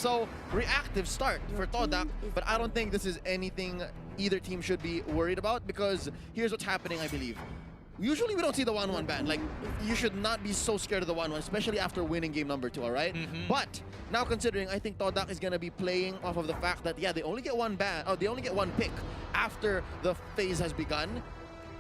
So, reactive start for Todak, but I don't think this is anything either team should be worried about, because here's what's happening, I believe. Usually we don't see the 1-1 ban. Like, you should not be so scared of the 1-1, especially after winning game number 2, alright? But, now considering, I think Todak is gonna be playing off of the fact that, yeah, they only get one ban, or they only get one pick after the phase has begun.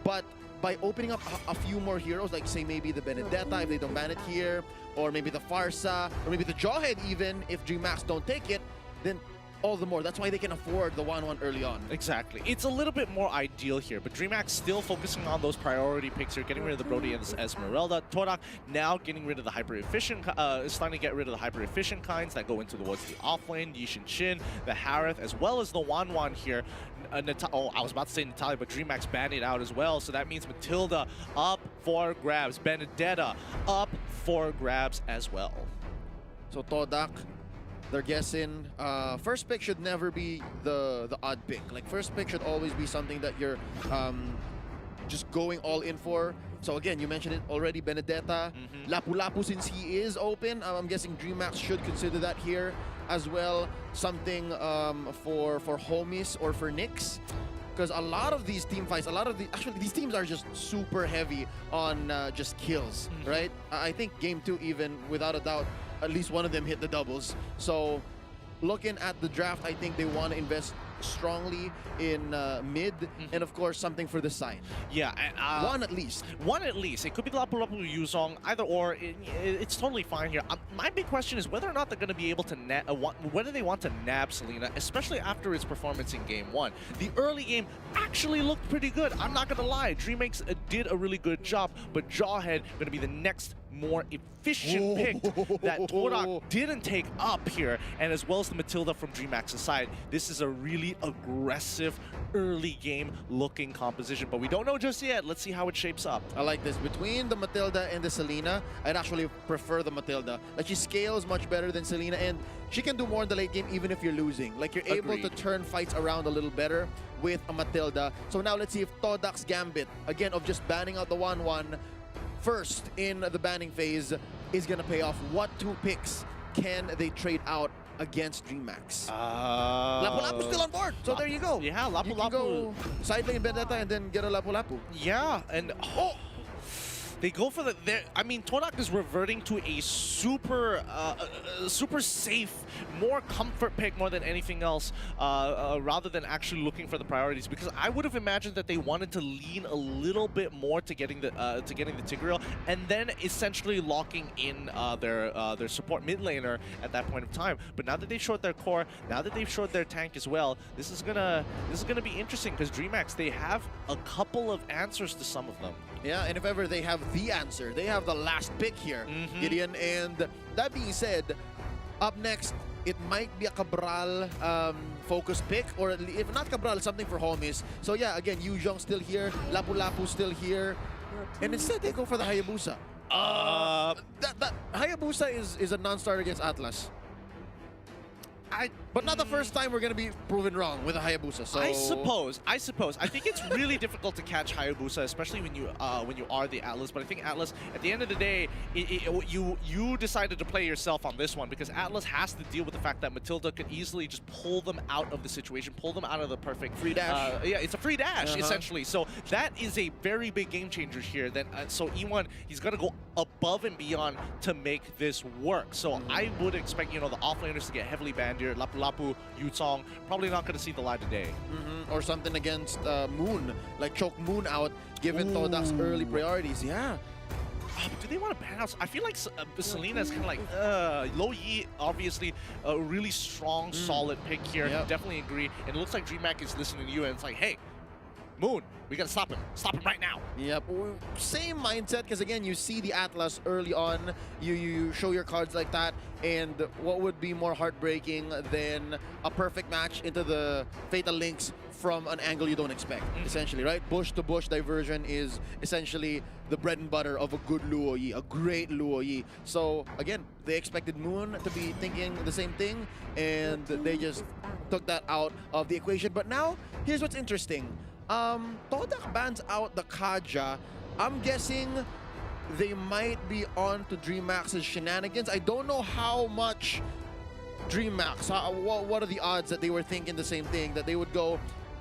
But by opening up a few more heroes, like say maybe the Benedetta if they don't ban it here, or maybe the Farsa, or maybe the Jawhead even, if Dreammax don't take it, then all the more. That's why they can afford the 1-1 early on. Exactly. It's a little bit more ideal here, but Dreammax still focusing on those priority picks here, getting rid of the Brody and the Esmeralda. Todak now getting rid of the hyper-efficient, starting to get rid of the hyper-efficient kinds that go into towards the offlane, Yishin Shin, the Harith, as well as the Wan here. I was about to say Natalia, but Dreammax banned it out as well, so that means Matilda up for grabs, Benedetta up for grabs as well. So Todak, they're guessing first pick should never be the odd pick. Like, first pick should always be something that you're just going all in for. So again, you mentioned it already, Benedetta, Lapu-Lapu, since he is open, I'm guessing Dreammax should consider that here as well. Something for homies or for Nyx. Because a lot of these team fights, actually these teams are just super heavy on just kills, right? I think game 2 even, without a doubt, at least one of them hit the doubles. So looking at the draft, I think they want to invest strongly in mid, and of course something for the side. Yeah, one at least. One at least. It could be Lapu-Lapu Yuzong, either or. It's totally fine here. My big question is whether or not they're going to be able to whether they want to nab Selena, especially after its performance in game 1. The early game actually looked pretty good. I'm not going to lie. Dreammax did a really good job, but Jawhead going to be the next more efficient pick that Todak didn't take up here, and as well as the Matilda from Dreammax's side. This is a really aggressive early game looking composition, but we don't know just yet. Let's see how it shapes up. I like this. Between the Matilda and the Selena, I'd actually prefer the Matilda. Like, she scales much better than Selena, and she can do more in the late game even if you're losing. Like, you're able to turn fights around a little better with a Matilda. So now let's see if Todak's gambit, again, of just banning out the 1-1 first in the banning phase, is gonna pay off. What 2 picks can they trade out against Dreammax? Lapu-Lapu's still on board, so there you go. Yeah, Lapu-Lapu. You can go side lane Benedetta and then get a Lapu-Lapu. Yeah, and they go for I mean, Todak is reverting to a super safe, more comfort pick more than anything else, rather than actually looking for the priorities. Because I would have imagined that they wanted to lean a little bit more to getting the Tigreal, and then essentially locking in their support mid laner at that point of time. But now that they've short their core, now that they've short their tank as well, this is gonna be interesting, because Dreammax, they have a couple of answers to some of them. Yeah, and if ever they have the answer, they have the last pick here, Gideon. And that being said, up next, it might be a Cabral focus pick, or if not Cabral, something for homies. So yeah, again, Yuzong still here, Lapu-Lapu still here, and instead they go for the Hayabusa. That Hayabusa is a non-starter against Atlas. But not the first time we're going to be proven wrong with a Hayabusa. So I suppose. I think it's really difficult to catch Hayabusa, especially when you are the Atlas. But I think Atlas, at the end of the day, you decided to play yourself on this one, because Atlas has to deal with the fact that Matilda could easily just pull them out of the situation, pull them out of the perfect free dash. Yeah, it's a free dash essentially. So that is a very big game changer here. Then so E1, he's got to go above and beyond to make this work. So I would expect, you know, the offlaners to get heavily banned here. Lapu-Lapu, Yuzong, probably not going to see the light of day. Or something against Moon, like choke Moon out, given Todak's early priorities. Yeah. Do they want to ban out? I feel like Selena is kind of like, Low Yi, obviously, a really strong, solid pick here. Definitely agree. And it looks like Dreammax is listening to you, and it's like, hey, Moon, we gotta stop him. Stop him right now. Yep. Same mindset, because again, you see the Atlas early on. You show your cards like that, and what would be more heartbreaking than a perfect match into the Fatal Links from an angle you don't expect, essentially, right? Bush to bush diversion is essentially the bread and butter of a good Luo Yi, a great Luo Yi. So again, they expected Moon to be thinking the same thing, and they just took that out of the equation. But now, here's what's interesting. Todak bans out the Kaja. I'm guessing they might be on to Dreammax's shenanigans. I don't know how much Dreammax, what are the odds that they were thinking the same thing, that they would go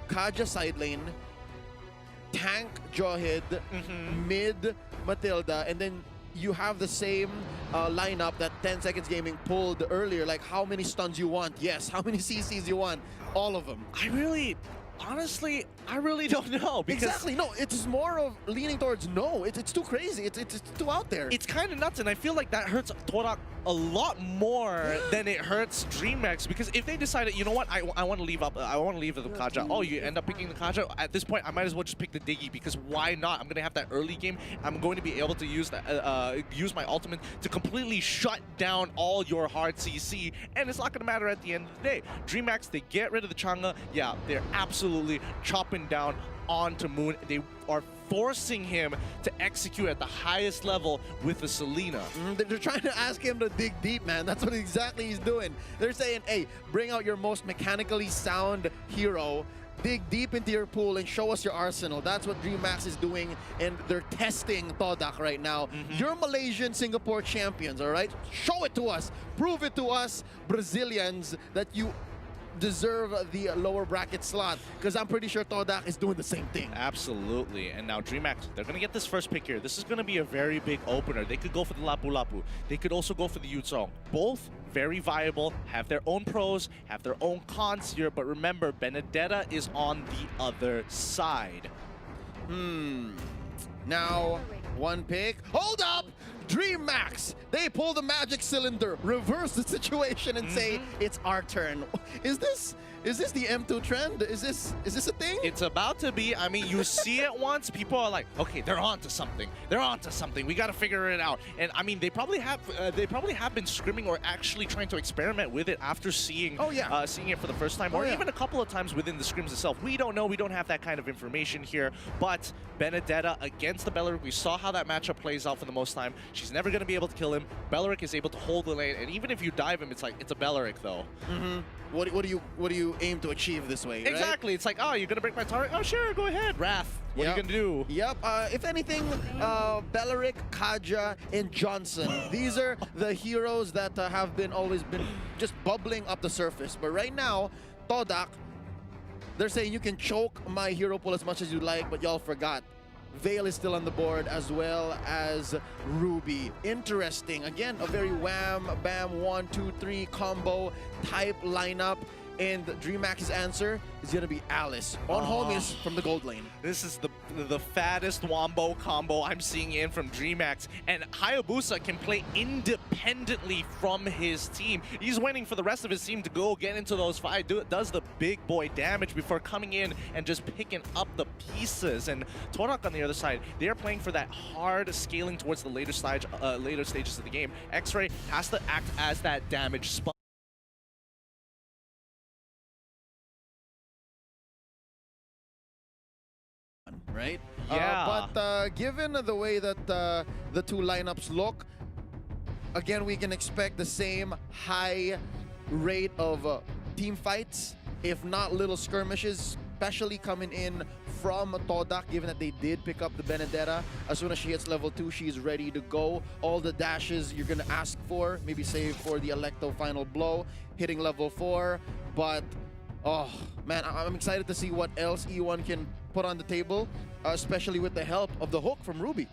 Kaja side lane, tank Jawhead, mid Matilda, and then you have the same lineup that 10 Seconds Gaming pulled earlier, like how many stuns you want, yes, how many CCs you want, all of them. Honestly, I really don't know. Because exactly, no, it's more of leaning towards no. It's too crazy. It's too out there. It's kind of nuts, and I feel like that hurts Todak a lot more than it hurts Dreammax. Because if they decided, you know what, I want to leave I want to leave the Kaja. Oh, you end up picking the Kaja. At this point, I might as well just pick the Diggy, because why not? I'm gonna have that early game. I'm going to be able to use that, use my ultimate to completely shut down all your hard CC, and it's not gonna matter at the end of the day. Dreammax, they get rid of the Chang'e. Yeah, they're absolutely chopping down onto Moon. They are forcing him to execute at the highest level with the Selena. They're trying to ask him to dig deep, man. That's what exactly he's doing. They're saying, hey, bring out your most mechanically sound hero, dig deep into your pool and show us your arsenal. That's what Dreammax is doing, and they're testing Todak right now. You're Malaysian Singapore champions, all right? Show it to us. Prove it to us, Brazilians, that you deserve the lower bracket slot, because I'm pretty sure Todak is doing the same thing. Absolutely. And now Dreammax, they're going to get this first pick here. This is going to be a very big opener. They could go for the Lapu Lapu. They could also go for the Yutsong. Both very viable, have their own pros, have their own cons here, but remember, Benedetta is on the other side. Now, one pick. Hold up! Dreammax! They pull the magic cylinder, reverse the situation, and say, it's our turn. Is this the M2 trend? Is this a thing? It's about to be. I mean, you see it once, people are like, okay, they're on to something. They're on to something. We got to figure it out. And I mean, they probably have been scrimming or actually trying to experiment with it after seeing seeing it for the first time, or even a couple of times within the scrims itself. We don't know. We don't have that kind of information here. But Benedetta against the Belleric, we saw how that matchup plays out for the most time. She's never going to be able to kill him. Belleric is able to hold the lane, and even if you dive him, it's like, it's a Belleric though. What do you aim to achieve this way? Exactly. Right? It's like, oh, you're gonna break my turret? Oh, sure, go ahead. Wrath. What are you gonna do? Yep. If anything, Belleric, Kaja, and Johnson. These are the heroes that have always been just bubbling up the surface. But right now, Todak, they're saying you can choke my hero pool as much as you like, but y'all forgot. Veil is still on the board, as well as Ruby. Interesting. Again, a very wham, bam, 1, 2, 3 combo type lineup. And Dreammax's answer is going to be Alice on homies from the gold lane. This is the fattest wombo combo I'm seeing in from Dreammax. And Hayabusa can play independently from his team. He's waiting for the rest of his team to go get into those fights, does the big boy damage before coming in and just picking up the pieces. And Todak on the other side, they're playing for that hard scaling towards the later stages of the game. X-Ray has to act as that damage spot. Right? Yeah. But given the way that the two lineups look, again, we can expect the same high rate of team fights, if not little skirmishes, especially coming in from Todak, given that they did pick up the Benedetta. As soon as she hits level 2, she's ready to go. All the dashes you're going to ask for, maybe save for the Electo final blow, hitting level 4. But, oh, man, I'm excited to see what else E1 can put on the table, especially with the help of the hook from Ruby.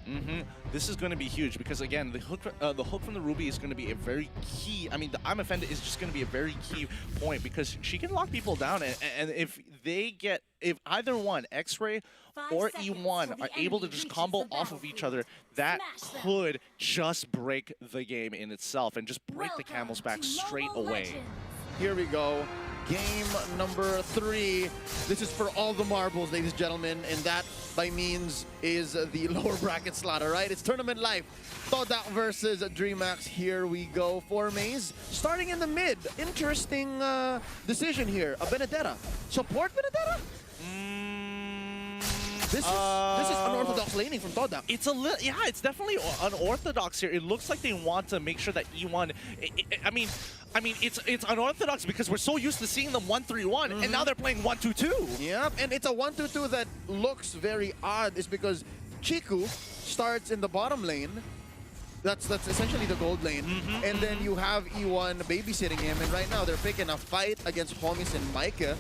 This is going to be huge because, again, the hook from the Ruby is going to be a very key. I mean, the I'm offended is just going to be a very key point because she can lock people down, and if either one, X-Ray or E1, are able to just combo off of each other, that could just break the game in itself and just break the Camel's back straight away. Here we go. Game number 3. This is for all the marbles, ladies and gentlemen, and that, by means, is the lower bracket slot, all right? It's tournament life. Todak versus Dreammax. Here we go. 4 mains. Starting in the mid. Interesting decision here. A Benedetta. Support Benedetta? This is unorthodox laning from Todak. It's it's definitely unorthodox here. It looks like they want to make sure that E1. I mean, it's unorthodox because we're so used to seeing them 1-3-1, and now they're playing 1-2-2. Yep, and it's a 1-2-2 that looks very odd. Is because Chiku starts in the bottom lane. That's essentially the gold lane. And then you have E1 babysitting him, and right now they're picking a fight against Homies and Micah.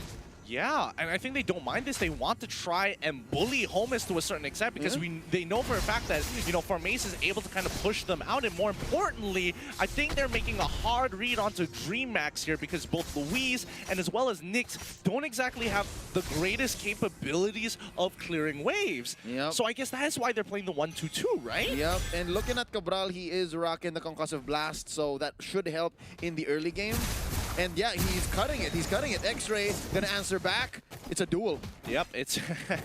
Yeah, and I think they don't mind this. They want to try and bully Homus to a certain extent because they know for a fact that, you know, Formace is able to kind of push them out. And more importantly, I think they're making a hard read onto Dreammax here because both Louise and as well as Nyx don't exactly have the greatest capabilities of clearing waves. Yep. So I guess that's why they're playing the 1-2-2, right? Yep, and looking at Cabral, he is rocking the Concussive Blast, so that should help in the early game. And yeah, he's cutting it. He's cutting it. X-Ray gonna answer back. It's a duel. Yep, it's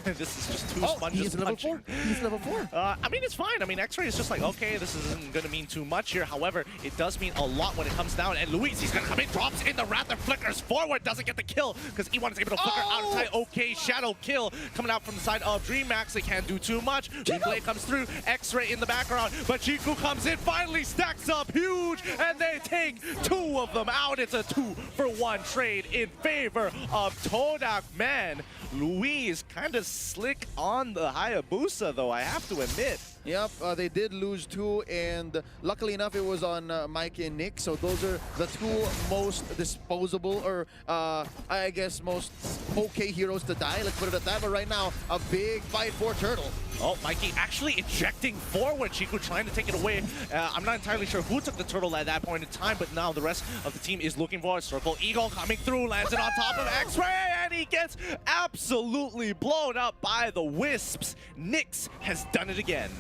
this is just two sponges he's level punching. 4. He's level 4. I mean, it's fine. I mean, X-Ray is just like, okay, this isn't going to mean too much here. However, it does mean a lot when it comes down. And Luis, he's going to come in, drops in the Wrath and flickers forward, doesn't get the kill because E1 is able to flicker out of time. Okay, Shadow kill coming out from the side of Dreammax. They can't do too much. Replay comes through, X-Ray in the background, but Chiku comes in, finally stacks up huge, and they take 2 of them out. It's a 2-for-1 trade in favor of Todak. Man, Louise kind of slick on the Hayabusa, though, I have to admit. Yep, they did lose 2, and luckily enough, it was on Mike and Nick. So those are the 2 most disposable, or I guess most okay heroes to die. Let's put it at that. But right now, a big fight for Turtle. Oh, Mikey actually ejecting forward. Chiku trying to take it away. I'm not entirely sure who took the turtle at that point in time, but now the rest of the team is looking for a Circle Eagle coming through, lands it on top of X-Ray, and he gets absolutely blown up by the Wisps. Nyx has done it again.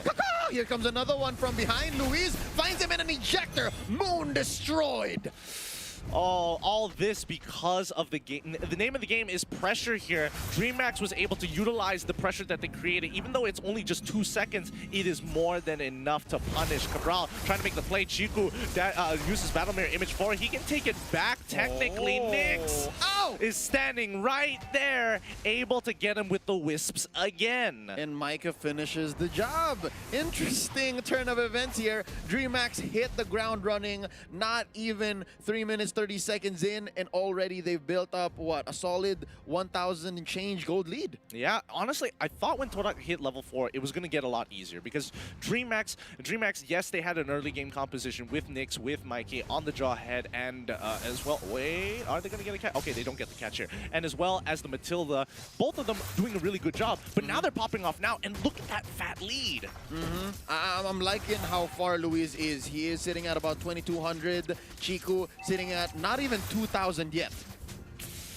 Here comes another one from behind. Louise finds him in an ejector. Moon destroyed. Oh, all this because of the game. The name of the game is pressure here. Dreammax was able to utilize the pressure that they created. Even though it's only just 2 seconds, it is more than enough to punish. Cabral trying to make the play. Chiku uses Battle Mirror Image 4. He can take it back technically. Nyx is standing right there, able to get him with the Wisps again. And Micah finishes the job. Interesting turn of events here. Dreammax hit the ground running, not even 3 minutes, 30 seconds in, and already they've built up, what, a solid 1,000 and change gold lead. Yeah, honestly, I thought when Todak hit level 4, it was going to get a lot easier because Dreammax, yes, they had an early game composition with Nyx, with Mikey on the jaw head, and as well, wait, are they going to get a catch? Okay, they don't get the catch here. And as well as the Matilda, both of them doing a really good job, but now they're popping off now, and look at that fat lead. I'm liking how far Luis is. He is sitting at about 2,200. Chiku sitting at not even 2,000 yet.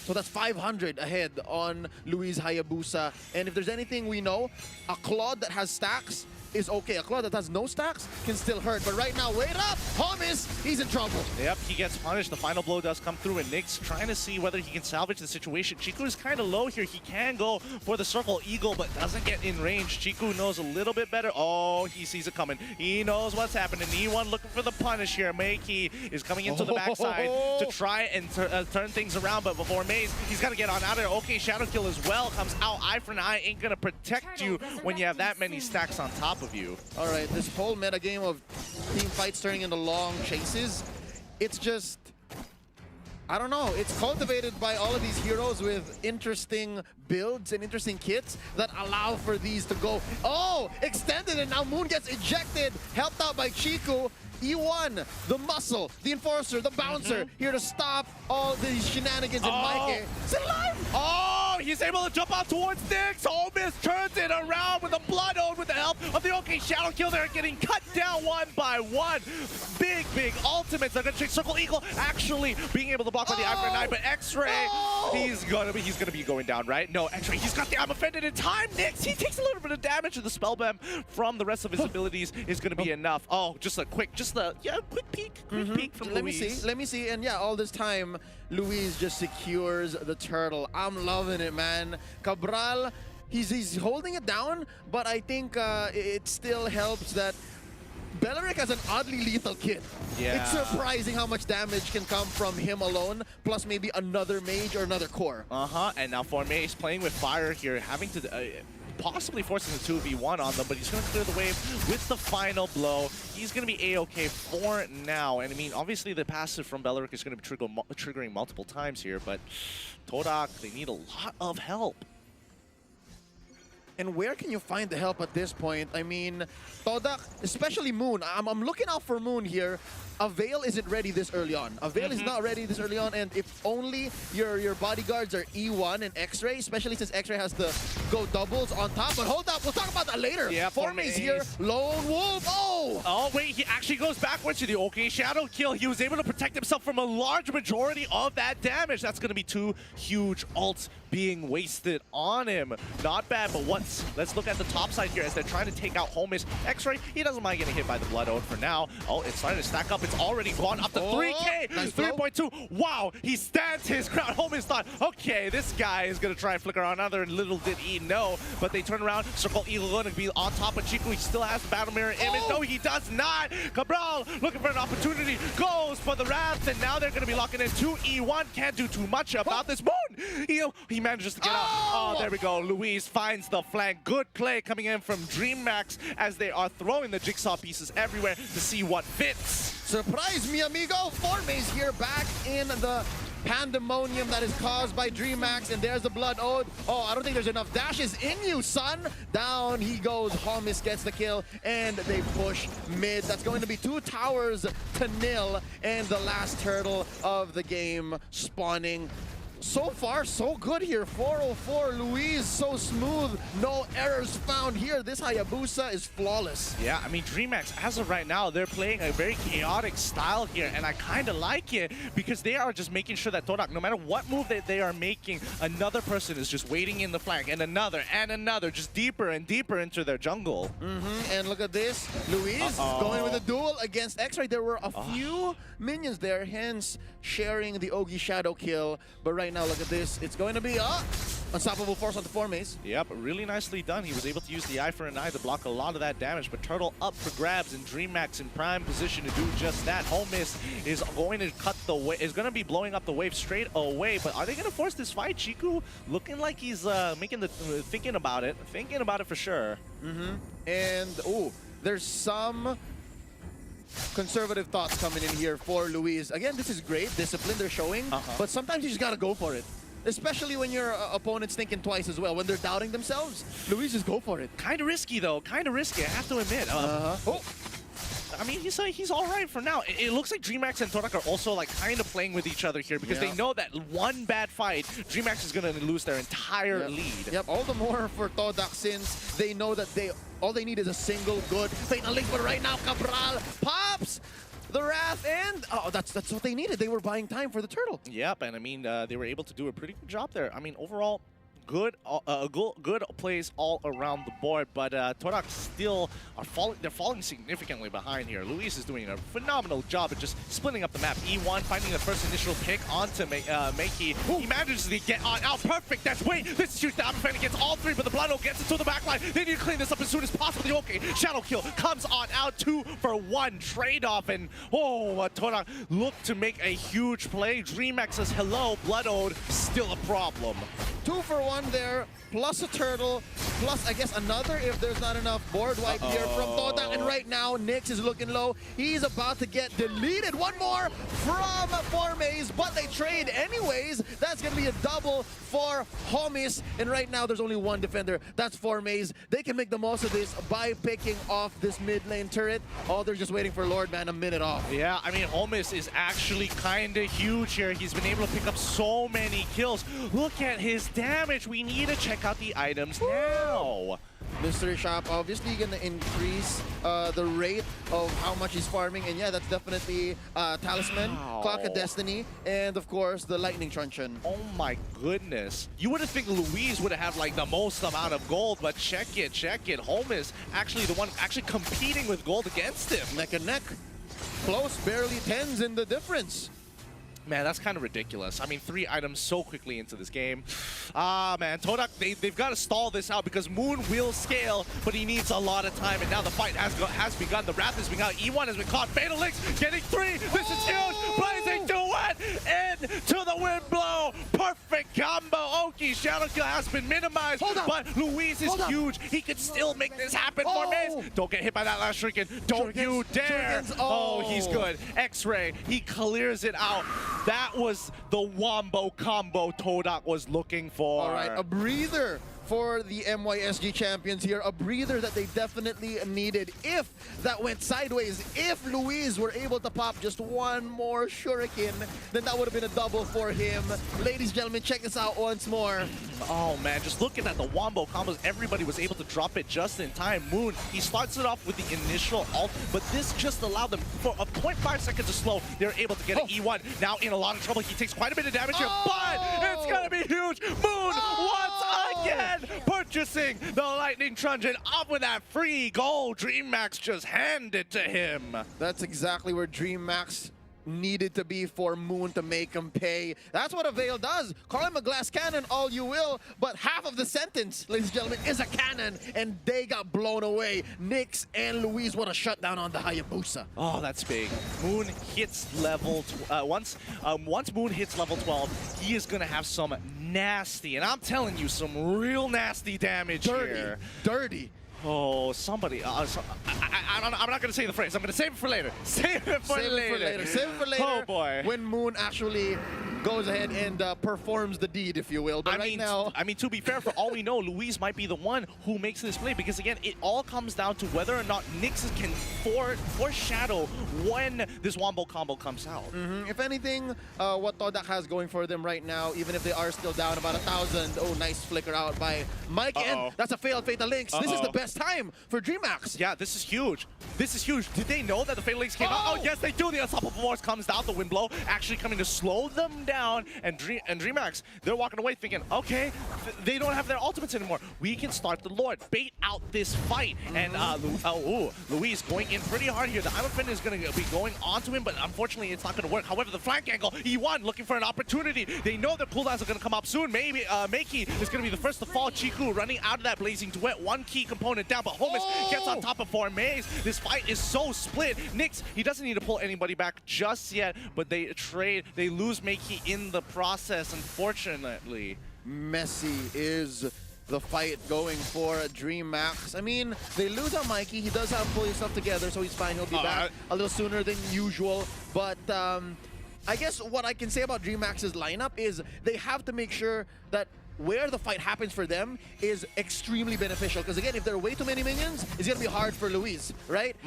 So that's 500 ahead on Luis Hayabusa. And if there's anything we know, a Claude that has stacks is okay. A Claude that has no stacks can still hurt. But right now, wait up! Homies, he's in trouble. Yep, he gets punished. The final blow does come through, and Nyx trying to see whether he can salvage the situation. Chiku is kind of low here. He can go for the Circle Eagle, but doesn't get in range. Chiku knows a little bit better. Oh, he sees it coming. He knows what's happening. E1 looking for the punish here. Meiki is coming into the backside to try and turn things around, but before Maze, he's got to get on out of there. Okay, Shadow Kill as well comes out. Eye for an eye ain't going to protect you when you have that many stacks on top of you. All right, this whole meta game of team fights turning into long chases, it's just, I don't know, it's cultivated by all of these heroes with interesting builds and interesting kits that allow for these to go, oh, extended, and now Moon gets ejected, helped out by Chiku. E1, the muscle, the enforcer, the bouncer, here to stop all these shenanigans in Mikey. Still alive! Oh, he's able to jump out towards Nyx. Holmes turns it around with a Blood Ode with the help of the OK Shadow Kill. They're getting cut down one by one. Big ultimates. They're gonna take Circle Eagle, actually being able to block by the Eye for an Eye, but X-Ray, he's gonna be going down, right? No, X-Ray, he's got the I'm offended in time. Nyx, he takes a little bit of damage, and the Spellbomb from the rest of his abilities is gonna be enough. Oh, just a quick, quick peek from Louise. Let me see. And yeah, all this time, Louise just secures the turtle. I'm loving it, man. Cabral, he's holding it down, but I think it still helps that Belleric has an oddly lethal kit. Yeah. It's surprising how much damage can come from him alone, plus maybe another mage or another core. And now Formace playing with fire here, having to possibly forcing the 2v1 on them, but he's going to clear the wave with the final blow. He's going to be A-okay for now. And I mean, obviously the passive from Belleric is going to be triggering multiple times here, but Todak, they need a lot of help. And where can you find the help at this point? I mean, Todak, especially Moon. I'm looking out for Moon here. Avail isn't ready this early on. Avail is not ready this early on, and if only your bodyguards are E1 and X-Ray, especially since X-Ray has to go doubles on top. But hold up, we'll talk about that later. Yeah, Formaze here, Lone Wolf. Oh! Oh, wait, he actually goes backwards to the OK Shadow kill. He was able to protect himself from a large majority of that damage. That's going to be 2 huge ults being wasted on him. Not bad, but let's look at the top side here as they're trying to take out Homies. X-Ray, he doesn't mind getting hit by the Blood Ode for now. Oh, it's starting to stack up. It's already gone up to 3K. Nice 3.2. Wow, he stands his ground. Homies thought, okay, this guy is going to try and flicker on another, and little did he know. But they turn around. Circle Eagle going to be on top of Chiku. He still has the Battle Mirror image. No, he does not. Cabral looking for an opportunity. Goes for the Wrath, and now they're going to be locking in 2 E1. Can't do too much about this. Moon! He manages to get out. Oh, there we go. Luis finds the flank. Good play coming in from Dreammax as they are throwing the jigsaw pieces everywhere to see what fits. Surprise me, amigo! Formaze here back in the pandemonium that is caused by Dreammax, and there's the Blood Ode. Oh, I don't think there's enough dashes in you, son! Down he goes. Homis gets the kill, and they push mid. That's going to be 2 towers to 0, and the last turtle of the game spawning. So far, so good here. 404, Luis, so smooth. No errors found here. This Hayabusa is flawless. Yeah, I mean, Dreammax, as of right now, they're playing a very chaotic style here, and I kind of like it because they are just making sure that Todak, no matter what move that they are making, another person is just waiting in the flank, and another, just deeper and deeper into their jungle. And look at this. Luis going with a duel against X-Ray. There were a few minions there, hence sharing the Ogi Shadow kill. But right now, look at this. It's going to be unstoppable force on the Formaze. Yep, really nicely done. He was able to use the eye for an eye to block a lot of that damage, but Turtle up for grabs, and Dreammax in prime position to do just that. Homis is going to cut the wave, is going to be blowing up the wave straight away, but are they going to force this fight? Chiku looking like he's thinking about it for sure. And there's some conservative thoughts coming in here for Luis. Again, this is great discipline they're showing, but sometimes you just gotta go for it. Especially when your opponent's thinking twice as well. When they're doubting themselves, Luis, just go for it. Kind of risky though, kind of risky, I have to admit. I mean, he's all right for now. It looks like Dreammax and Todak are also like kind of playing with each other here because they know that one bad fight, Dreammax is going to lose their entire lead. Yep, all the more for Todak since they know that all they need is a single good Fatal Link. But right now, Cabral pops the Wrath, and that's what they needed. They were buying time for the turtle. Yep, and I mean, they were able to do a pretty good job there. I mean, overall, good plays all around the board, but Todak still are falling significantly behind here. Luis is doing a phenomenal job at just splitting up the map. E1 finding the first initial pick onto Makey. He manages to get on out. Perfect. That's this is huge. The Aberfan gets all 3, but the Blood gets into the backline. They need to clean this up as soon as possible. Okay, Shadow kill comes on out. 2 for 1 trade-off, and Todak looked to make a huge play. Dreammax says hello. Blood Ode still a problem. 2 for 1 there, plus a turtle, plus I guess another if there's not enough board wipe here from Todak. And right now, Nyx is looking low. He's about to get deleted. One more from Formaze, but they trade anyways. That's going to be a double for Homis. And right now, there's only one defender. That's Formaze. They can make the most of this by picking off this mid lane turret. They're just waiting for Lordman a minute off. Yeah, I mean, Homis is actually kind of huge here. He's been able to pick up so many kills. Look at his damage. We need to check out the items now. Mystery Shop obviously gonna increase the rate of how much he's farming, and yeah, that's definitely Talisman, Clock of Destiny, and of course the Lightning Truncheon. Oh my goodness. You would have think Luis would have like the most amount of gold, but check it. Homis actually the one actually competing with gold against him. Neck and neck. Close, barely 10s in the difference. Man, that's kind of ridiculous. I mean, 3 items so quickly into this game. Man, Todak, they've got to stall this out because Moon will scale, but he needs a lot of time, and now the fight has begun. The Wrath has begun. E1 has been caught. Fatal Links getting 3. This is huge. Blazing duet into the wind blow. Perfect combo. Oki Shadow Kill has been minimized, but Luis is huge. He could still make this happen for Maze. Don't get hit by that last shuriken. Don't you dare. He's good. X-Ray, he clears it out. That was the wombo combo Todak was looking for. All right, a breather for the MYSG champions here. A breather that they definitely needed. If that went sideways, if Luis were able to pop just one more shuriken, then that would have been a double for him. Ladies and gentlemen, check this out once more. Oh man, just looking at the wombo combos, everybody was able to drop it just in time. Moon, he starts it off with the initial ult, but this just allowed them, for a 0.5 seconds of slow, they're able to get an E1. Now in a lot of trouble, he takes quite a bit of damage here, but it's gonna be huge. Moon once again purchasing the Lightning Truncheon up with that free gold. Dreammax just handed to him. That's exactly where Dreammax needed to be for Moon to make him pay. That's what a Veil does. Call him a glass cannon all you will, but half of the sentence, ladies and gentlemen, is a cannon, and they got blown away. Nyx and Luis, what a shutdown on the Hayabusa. Oh, that's big. Moon hits level, once Moon hits level 12, he is gonna have some nasty, and I'm telling you, some real nasty damage here. Dirty. Oh, somebody. I'm not going to say the phrase. I'm going to save it for later. Save it for later. Save it for later. Oh, boy. When Moon actually goes ahead and performs the deed, if you will. But now... I mean, to be fair, for all we know, Luis might be the one who makes this play. Because, again, it all comes down to whether or not Nyx can foreshadow when this wombo combo comes out. If anything, what Todak has going for them right now, even if they are still down about 1,000, oh, nice flicker out by Mike. And that's a failed Fatal Links. This is the best time for Dreammax. Yeah, this is huge. This is huge. Did they know that the Fatal Links came out? Oh, yes, they do. The Unstoppable Force comes down. The Wind Blow actually coming to slow them down. And Dreammax, they're walking away thinking, okay, they don't have their ultimates anymore. We can start the Lord, bait out this fight. And Luis going in pretty hard here. The Iron Fin is going to be going onto him, but unfortunately, it's not going to work. However, the flank angle, E1 looking for an opportunity. They know their cooldowns are going to come up soon. Maybe Meiki is going to be the first to fall. Chiku running out of that Blazing Duet. One key component down, but Holmes gets on top of Formaze. This fight is so split. Nyx, he doesn't need to pull anybody back just yet, but they lose Meiki in the process, unfortunately. Messy is the fight going for Dreammax. I mean, they lose on Mikey. He does have to pull himself together, so he's fine. He'll be back a little sooner than usual. But I guess what I can say about Dreammax's lineup is they have to make sure that where the fight happens for them is extremely beneficial. Because again, if there are way too many minions, it's going to be hard for Luis, right?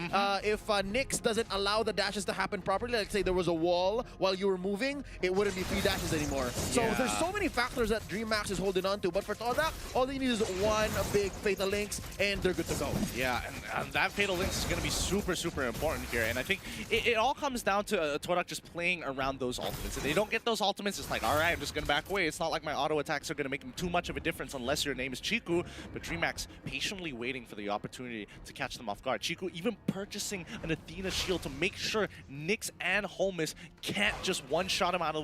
If Nyx doesn't allow the dashes to happen properly, like say there was a wall while you were moving, it wouldn't be free dashes anymore. So there's so many factors that Dreammax is holding on to. But for Todak, all they need is one big Fatal Links, and they're good to go. Yeah, and that Fatal Links is going to be super, super important here. And I think it all comes down to Todak just playing around those ultimates. If they don't get those ultimates, it's like, all right, I'm just going to back away. It's not like my auto attacks are going to make too much of a difference unless your name is Chiku, but Dreammax patiently waiting for the opportunity to catch them off guard. Chiku even purchasing an Athena shield to make sure Nyx and Holmes can't just one-shot him out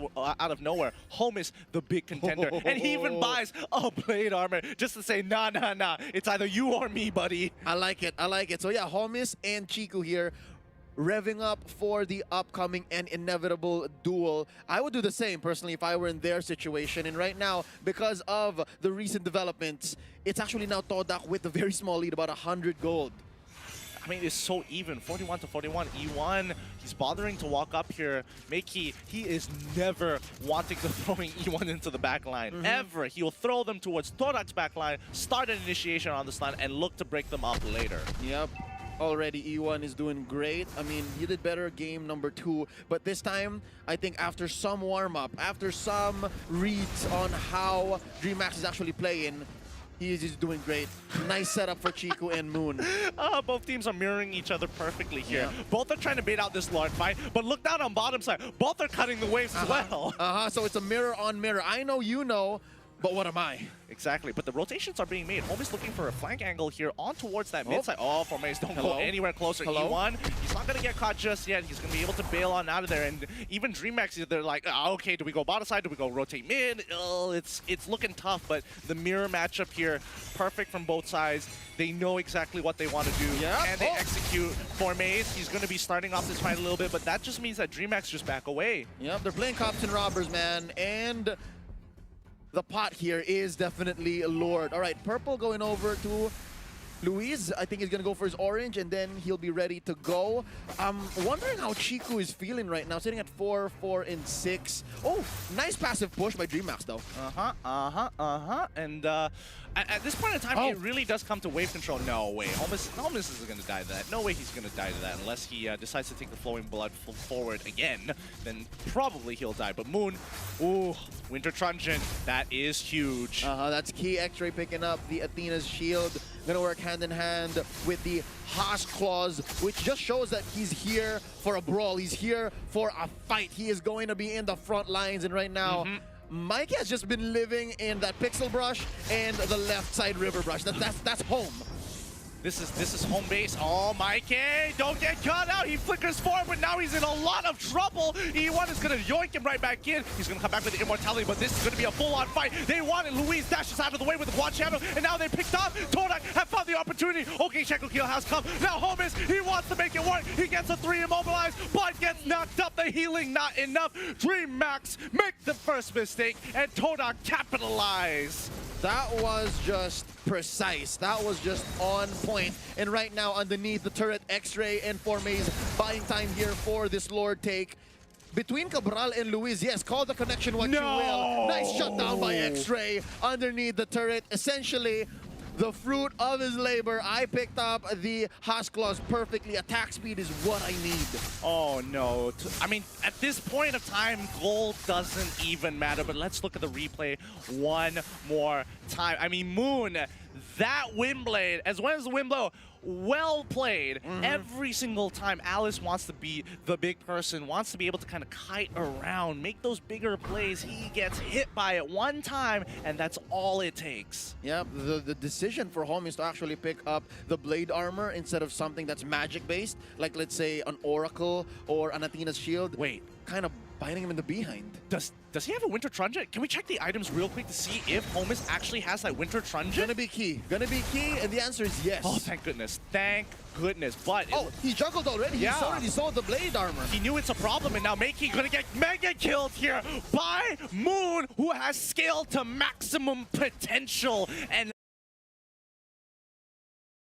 of nowhere. Holmes, the big contender, and he even buys a blade armor just to say, nah, it's either you or me, buddy. I like it. So yeah, Holmes and Chiku here, revving up for the upcoming and inevitable duel. I would do the same personally if I were in their situation. And right now, because of the recent developments, it's actually now Todak with a very small lead, about 100 gold. I mean, it's so even, 41 to 41. E1, he's bothering to walk up here. Meiki, he is never wanting to throwing E1 into the back line, ever. He will throw them towards Todak's back line, start an initiation on this line, and look to break them up later. Yep. Already E1 is doing great. I mean, he did better game number 2, but this time, I think after some warm-up, after some reads on how Dreammax is actually playing, he is just doing great. Nice setup for Chiku and Moon. Both teams are mirroring each other perfectly here. Both are trying to bait out this Lord fight, but look down on bottom side. Both are cutting the waves as well. So it's a mirror on mirror. I know you know, but what am I? Exactly, but the rotations are being made. Holmes looking for a flank angle here on towards that mid side. Oh, Formaze, don't go anywhere closer. E1, he's not going to get caught just yet. He's going to be able to bail on out of there. And even Dreammax, they're like, okay, do we go bottom side? Do we go rotate mid? It's looking tough, but the mirror matchup here, perfect from both sides. They know exactly what they want to do, and they execute. Formaze, he's going to be starting off this fight a little bit, but that just means that Dreammax just back away. Yep, they're playing cops and robbers, man, and the pot here is definitely Lord. All right, Purple going over to Luis, I think he's gonna go for his orange, and then he'll be ready to go. I'm wondering how Chiku is feeling right now, sitting at 4, 4, and 6. Oh, nice passive push by Dreammax, though. And at this point in time, it really does come to wave control. No way. Holmes isn't going to die to that. No way he's going to die to that unless he decides to take the flowing blood forward again. Then probably he'll die. But Moon, ooh, Winter Truncheon, that is huge. That's key. X-Ray picking up the Athena's shield. Gonna work hand in hand with the Haas Claws, which just shows that he's here for a brawl. He's here for a fight. He is going to be in the front lines, and right now, Mike has just been living in that pixel brush and the left side river brush. That's home. This is home base. Oh, Mikey, don't get caught out. He flickers forward, but now he's in a lot of trouble. E1 is going to yoink him right back in. He's going to come back with the immortality, but this is going to be a full-on fight. They wanted Luis dashes out of the way with the quad shadow, and now they picked up. Todak have found the opportunity. Okay, Shackle Kill has come. Now Holmes, he wants to make it work. He gets a 3 immobilized, but gets knocked up. The healing not enough. Dreammax make the first mistake, and Todak capitalize. That was just precise. That was just on point. And right now, underneath the turret, X-Ray and Formaze buying time here for this Lord take. Between Cabral and Luis, yes, call the connection what you will. Nice shutdown by X-Ray underneath the turret. Essentially, the fruit of his labor. I picked up the Haas Claws perfectly. Attack speed is what I need. Oh, no. I mean, at this point of time, gold doesn't even matter. But let's look at the replay one more time. I mean, Moon, that wind blade, as well as the wind blow, well played. Every single time Alice wants to be the big person, wants to be able to kind of kite around, make those bigger plays. He gets hit by it one time, and that's all it takes. Yep, the decision for home is to actually pick up the blade armor instead of something that's magic based, like let's say an Oracle or an Athena's shield. Wait, kind of biting him in the behind. Does he have a Winter Truncheon? Can we check the items real quick to see if Holmes actually has that Winter Truncheon? Gonna be key, and the answer is yes. Oh, thank goodness. Thank goodness. But he juggled already. Yeah. He's already sold the blade armor. He knew it's a problem, and now Makey gonna get mega killed here by Moon, who has scaled to maximum potential and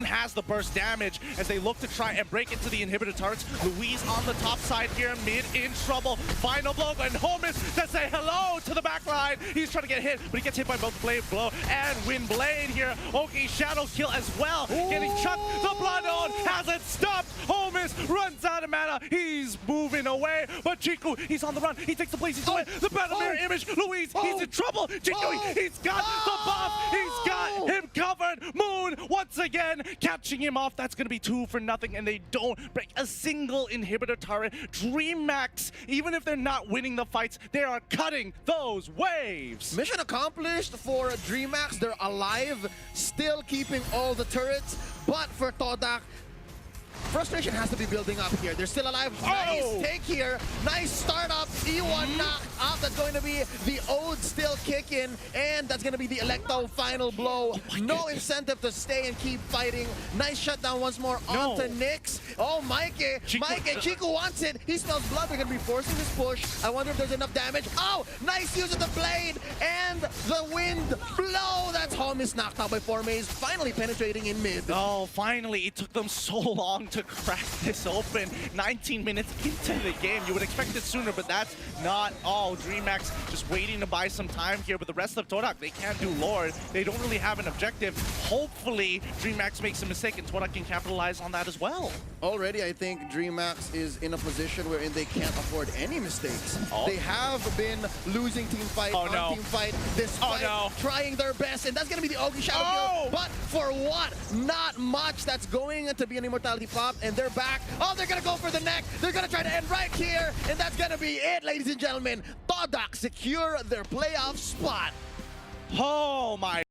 has the burst damage as they look to try and break into the inhibitor turrets. Luis on the top side here, mid in trouble. Final blow, and Holmes to say hello to the back line. He's trying to get hit, but he gets hit by both Blade Blow and Wind Blade here. Okay, Shadow Kill as well. Getting chucked. The Bloodhound hasn't stopped. Holmes runs out of mana. He's moving away, but Chiku, he's on the run. He takes the place. He's away. The Battle Mirror image. Luis, he's in trouble. Chiku, he's got the buff. He's got him covered. Moon, once again, catching him off. That's going to be 2 for nothing, and they don't break a single inhibitor turret. Dreammax, even if they're not winning the fights, they are cutting those waves. Mission accomplished for Dreammax. They're alive, still keeping all the turrets, but for Todak, frustration has to be building up here. They're still alive. Nice take here. Nice startup. E1 knocked out. That's going to be the Ode still kicking. And that's going to be the Electo final blow. No incentive to stay and keep fighting. Nice shutdown once more onto Nyx. Oh, Mikey. Chiku wants it. He smells blood. They're going to be forcing this push. I wonder if there's enough damage. Oh, nice use of the blade. And the wind blow. That's Holmes knocked out by Formaze. Finally penetrating in mid. Oh, finally. It took them so long to crack this open. 19 minutes into the game. You would expect it sooner, but that's not all. Dreammax just waiting to buy some time here, but the rest of Todak, they can't do Lord. They don't really have an objective. Hopefully, Dreammax makes a mistake and Todak can capitalize on that as well. Already, I think Dreammax is in a position wherein they can't afford any mistakes. They have been losing team fight on team fight despite trying their best, and that's going to be the Ogi Shadow Kill. But for what? Not much. That's going to be an immortality pop, and they're back. Oh, they're going to go for the neck. They're going to try to end right here, and that's going to be it, ladies and gentlemen. Todak secure their playoff spot. Oh my